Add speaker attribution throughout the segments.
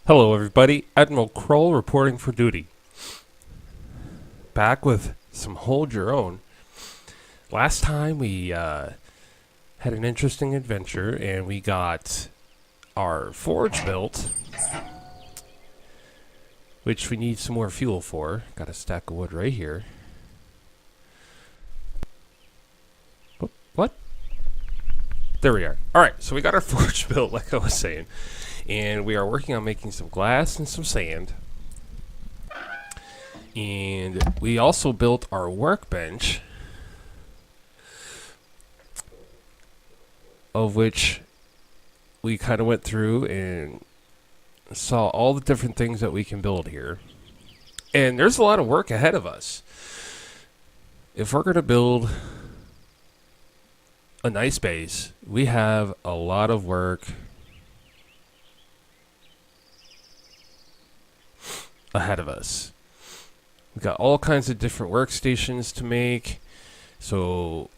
Speaker 1: Hello everybody, AdmiralKrull reporting for duty. Back with some Hold Your Own. Last time we had an interesting adventure and we got our forge built, which we need some more fuel for. Got a stack of wood right here. What? There we are. Alright, so we got our forge built like I was saying. And we are working on making some glass and some sand. And we also built our workbench, of which we kind of went through and saw all the different things that we can build here. And there's a lot of work ahead of us. If we're going to build a nice base, we have a lot of work ahead of us. We've got all kinds of different workstations to make, so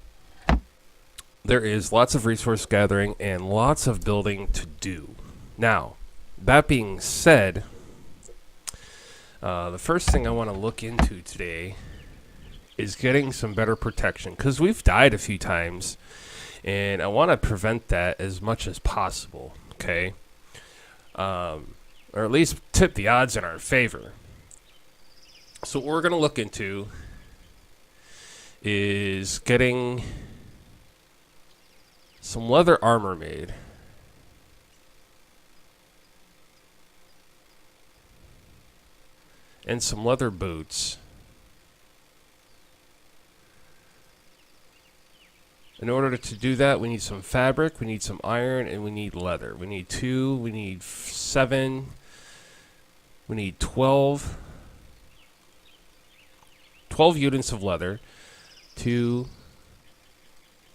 Speaker 1: there is lots of resource gathering and lots of building to do. Now, that being said, the first thing I want to look into today is getting some better protection, because we've died a few times and I want to prevent that as much as possible, okay? Or at least tip the odds in our favor. So what we're going to look into is getting some leather armor made. And some leather boots. In order to do that, we need some fabric, we need some iron, and we need leather. We need 2, we need 7, we need 12 units of leather, 2,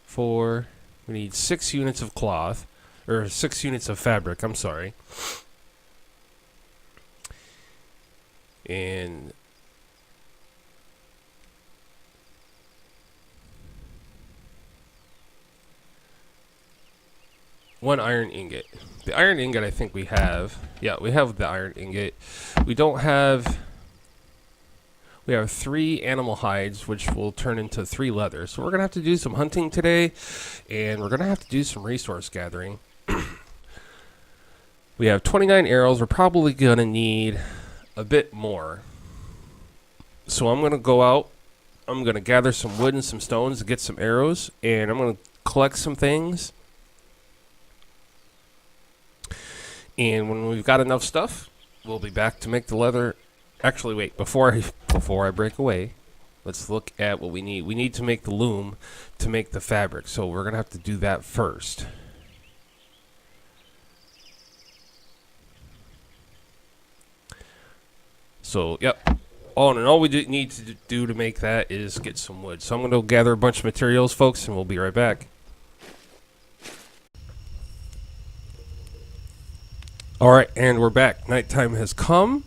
Speaker 1: 4, we need 6 units of cloth, or 6 units of fabric, I'm sorry. And one iron ingot. The iron ingot I think we have. Yeah, we have the iron ingot. We don't have... We have 3 animal hides, which will turn into 3 leather. So we're going to have to do some hunting today, and we're going to have to do some resource gathering. We have 29 arrows. We're probably going to need a bit more. So I'm going to go out. I'm going to gather some wood and some stones to get some arrows, and I'm going to collect some things. And when we've got enough stuff, we'll be back to make the leather. Actually, wait, before I break away, let's look at what we need. We need to make the loom to make the fabric, so we're going to have to do that first. So, yep. All we need to do to make that is get some wood. So I'm going to gather a bunch of materials, folks, and we'll be right back. Alright, and we're back. Nighttime has come.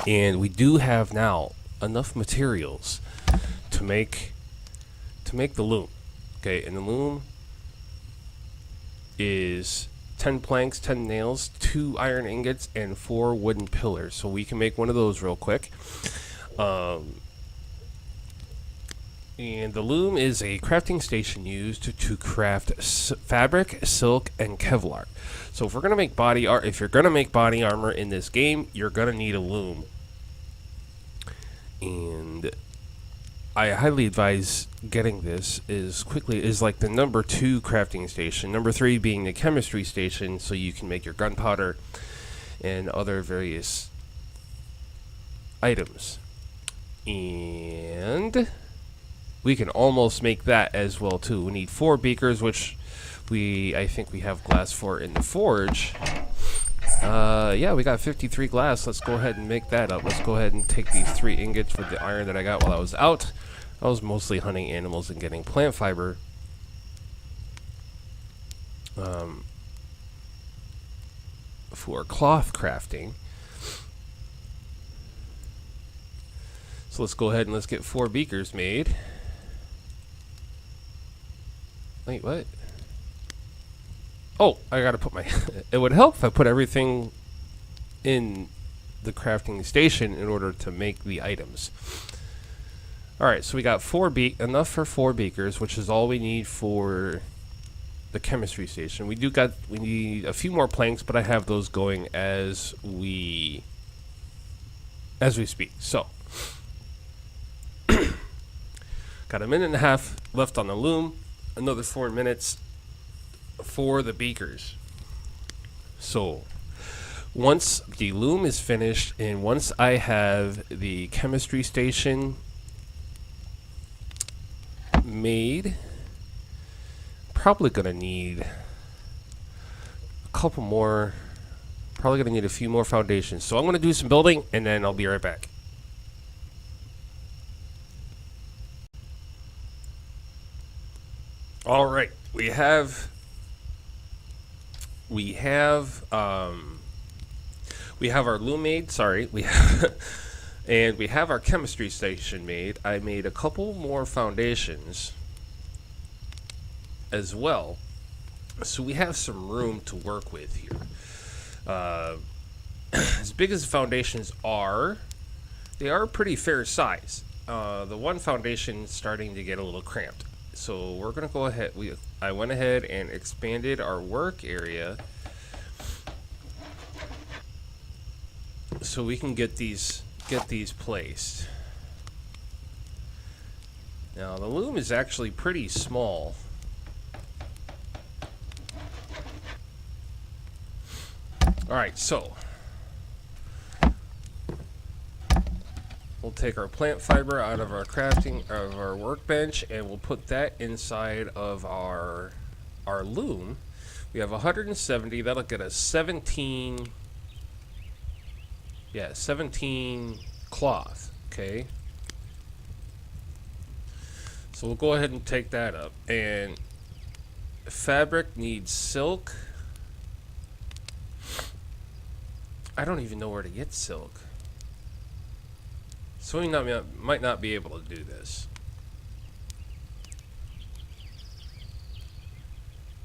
Speaker 1: And we do have now enough materials to make the loom. Okay, and the loom is 10 planks, 10 nails, 2 iron ingots, and 4 wooden pillars. So we can make one of those real quick. And the loom is a crafting station used to craft fabric, silk, and Kevlar. So if we're gonna make body art, if you're gonna make body armor in this game, you're gonna need a loom. And I highly advise getting this as quickly as like the number 2 crafting station. Number 3 being the chemistry station, so you can make your gunpowder and other various items. And we can almost make that as well too. We need 4 beakers, which I think we have glass for in the forge. Yeah, we got 53 glass. Let's go ahead and make that up. Let's go ahead and take these 3 ingots with the iron that I got while I was out. I was mostly hunting animals and getting plant fiber. For cloth crafting. So let's go ahead and let's get 4 beakers made. Wait, what? Oh, I gotta put my... It would help if I put everything in the crafting station in order to make the items. Alright, so we got enough for 4 beakers, which is all we need for the chemistry station. We need a few more planks, but I have those going as we speak. So got a minute and a half left on the loom, another 4 minutes for the beakers. So once the loom is finished and once I have the chemistry station made, probably gonna need a couple more, probably gonna need a few more foundations. So I'm gonna do some building and then I'll be right back. All right, we have our loom made. Sorry, we have and we have our chemistry station made. I made a couple more foundations as well, so we have some room to work with here. As big as the foundations are, they are pretty fair size. The one foundation is starting to get a little cramped, so we're gonna go ahead. I went ahead and expanded our work area so we can get these placed. Now the loom is actually pretty small. Alright, so we'll take our plant fiber out of our workbench and we'll put that inside of our loom. We have 170, that'll get us 17 cloth, okay? So we'll go ahead and take that up. And fabric needs silk. I don't even know where to get silk. So we might not be able to do this.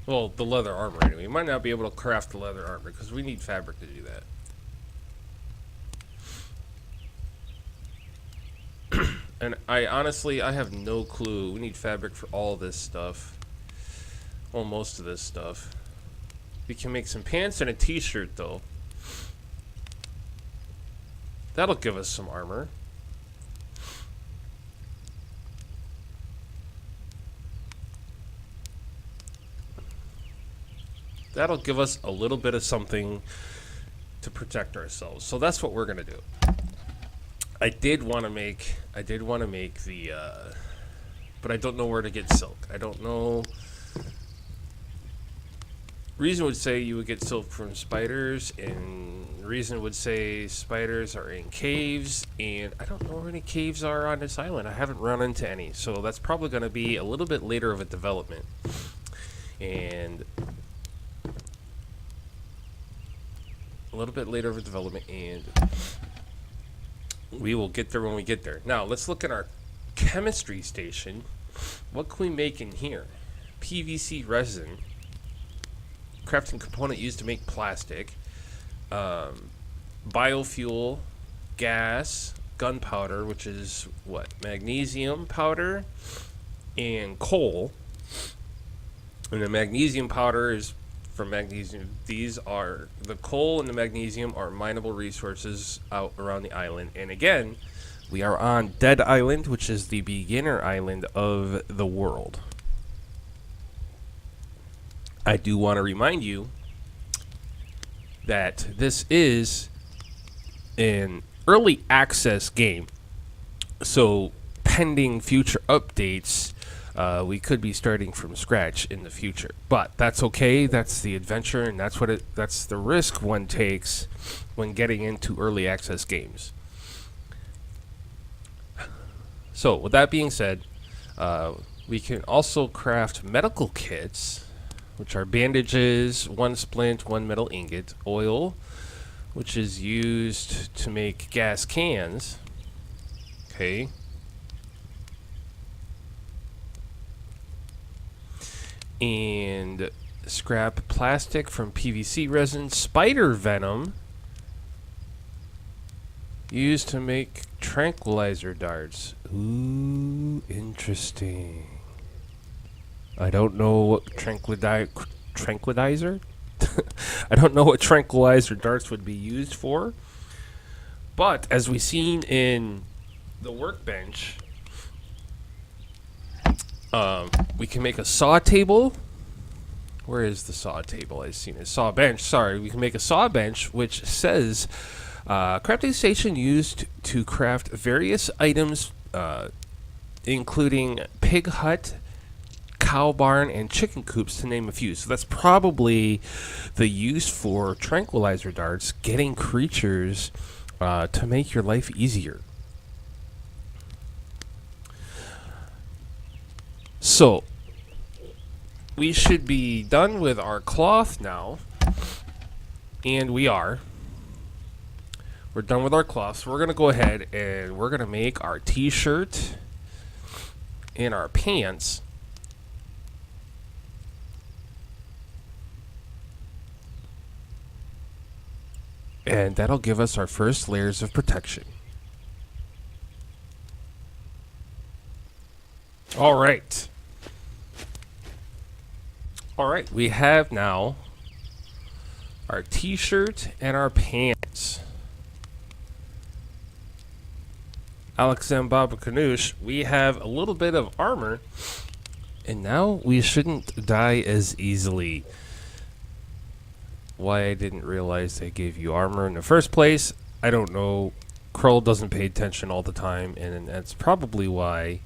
Speaker 1: Well, the leather armor anyway. We might not be able to craft the leather armor because we need fabric to do that. And I have no clue. We need fabric for all this stuff. Well, most of this stuff. We can make some pants and a t-shirt though. That'll give us some armor. That'll give us a little bit of something to protect ourselves. So that's what we're gonna do. I did want to make the, but I don't know where to get silk. I don't know. Reason would say you would get silk from spiders, and Reason would say spiders are in caves, and I don't know where any caves are on this island. I haven't run into any, so that's probably going to be a little bit later of a development. And we will get there when we get there. Now, let's look at our chemistry station. What can we make in here? PVC resin. Crafting component used to make plastic. Biofuel. Gas. Gunpowder, which is what? Magnesium powder. And coal. And the magnesium powder is from magnesium. These are the coal and the magnesium are mineable resources out around the island. And again, we are on Dead Island, which is the beginner island of the world. I do want to remind you that this is an early access game, so pending future updates, we could be starting from scratch in the future, but that's okay. That's the adventure, and that's the risk one takes when getting into early access games. So with that being said, we can also craft medical kits, which are bandages, 1 splint, 1 metal ingot, oil, which is used to make gas cans. Okay. And scrap plastic from PVC resin, spider venom used to make tranquilizer darts. Ooh, interesting. I don't know what tranquilizer? I don't know what tranquilizer darts would be used for. But as we've seen in the workbench, we can make a saw table. Where is the saw table? I've seen a saw bench. Sorry, we can make a saw bench which says crafting station used to craft various items, including pig hut, cow barn, and chicken coops, to name a few. So that's probably the use for tranquilizer darts, getting creatures to make your life easier. So we should be done with our cloth now, and we are. We're done with our cloth, so we're going to go ahead and we're going to make our t-shirt and our pants. And that'll give us our first layers of protection. All right. All right, we have now our t-shirt and our pants. Alex and Baba Kanoosh, we have a little bit of armor, and now we shouldn't die as easily. Why I didn't realize they gave you armor in the first place, I don't know. Krull doesn't pay attention all the time, and that's probably why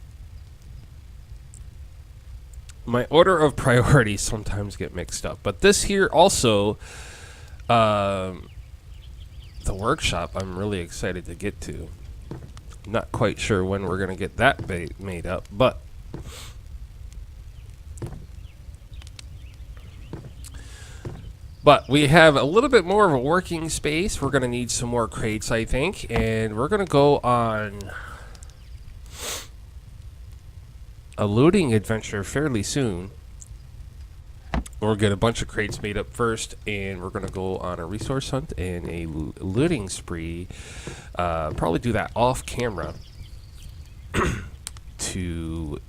Speaker 1: my order of priorities sometimes get mixed up. But this here also, the workshop, I'm really excited to get to. Not quite sure when we're going to get that made up, but we have a little bit more of a working space. We're going to need some more crates, I think, and we're going to go on a looting adventure fairly soon. We'll get a bunch of crates made up first, and we're going to go on a resource hunt and a looting spree. Probably do that off camera to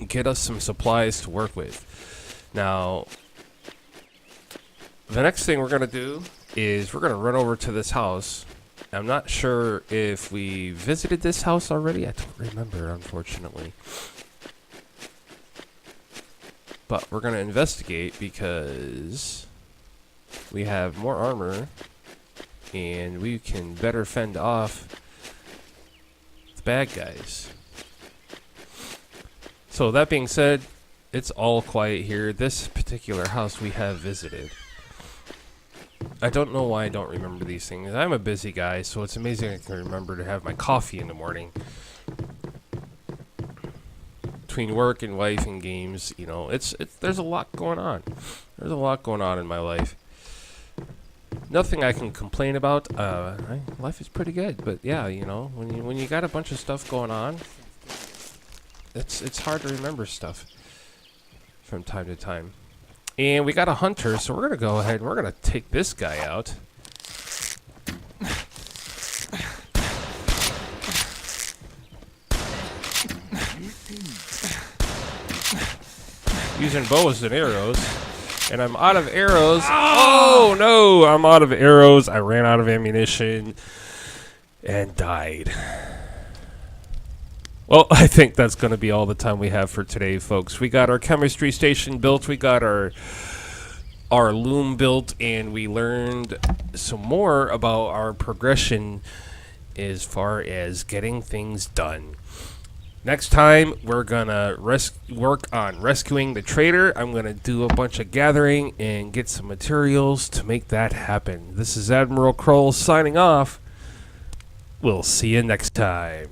Speaker 1: get us some supplies to work with. Now, the next thing we're going to do is we're going to run over to this house. I'm not sure if we visited this house already. I don't remember, unfortunately. But we're going to investigate because we have more armor and we can better fend off the bad guys. So that being said, it's all quiet here. This particular house we have visited. I don't know why I don't remember these things. I'm a busy guy, so it's amazing I can remember to have my coffee in the morning. Between work and wife and games, you know, there's a lot going on. There's a lot going on in my life. Nothing I can complain about. Life is pretty good, but yeah, you know, when you got a bunch of stuff going on, it's hard to remember stuff from time to time. And we got a hunter, so we're gonna go ahead and we're gonna take this guy out. Using bows and arrows. And I'm out of arrows. Oh no, I'm out of arrows. I ran out of ammunition and died. Well, I think that's going to be all the time we have for today, folks. We got our chemistry station built. We got our loom built, and we learned some more about our progression as far as getting things done. Next time, we're going to work on rescuing the trader. I'm going to do a bunch of gathering and get some materials to make that happen. This is AdmiralKrull signing off. We'll see you next time.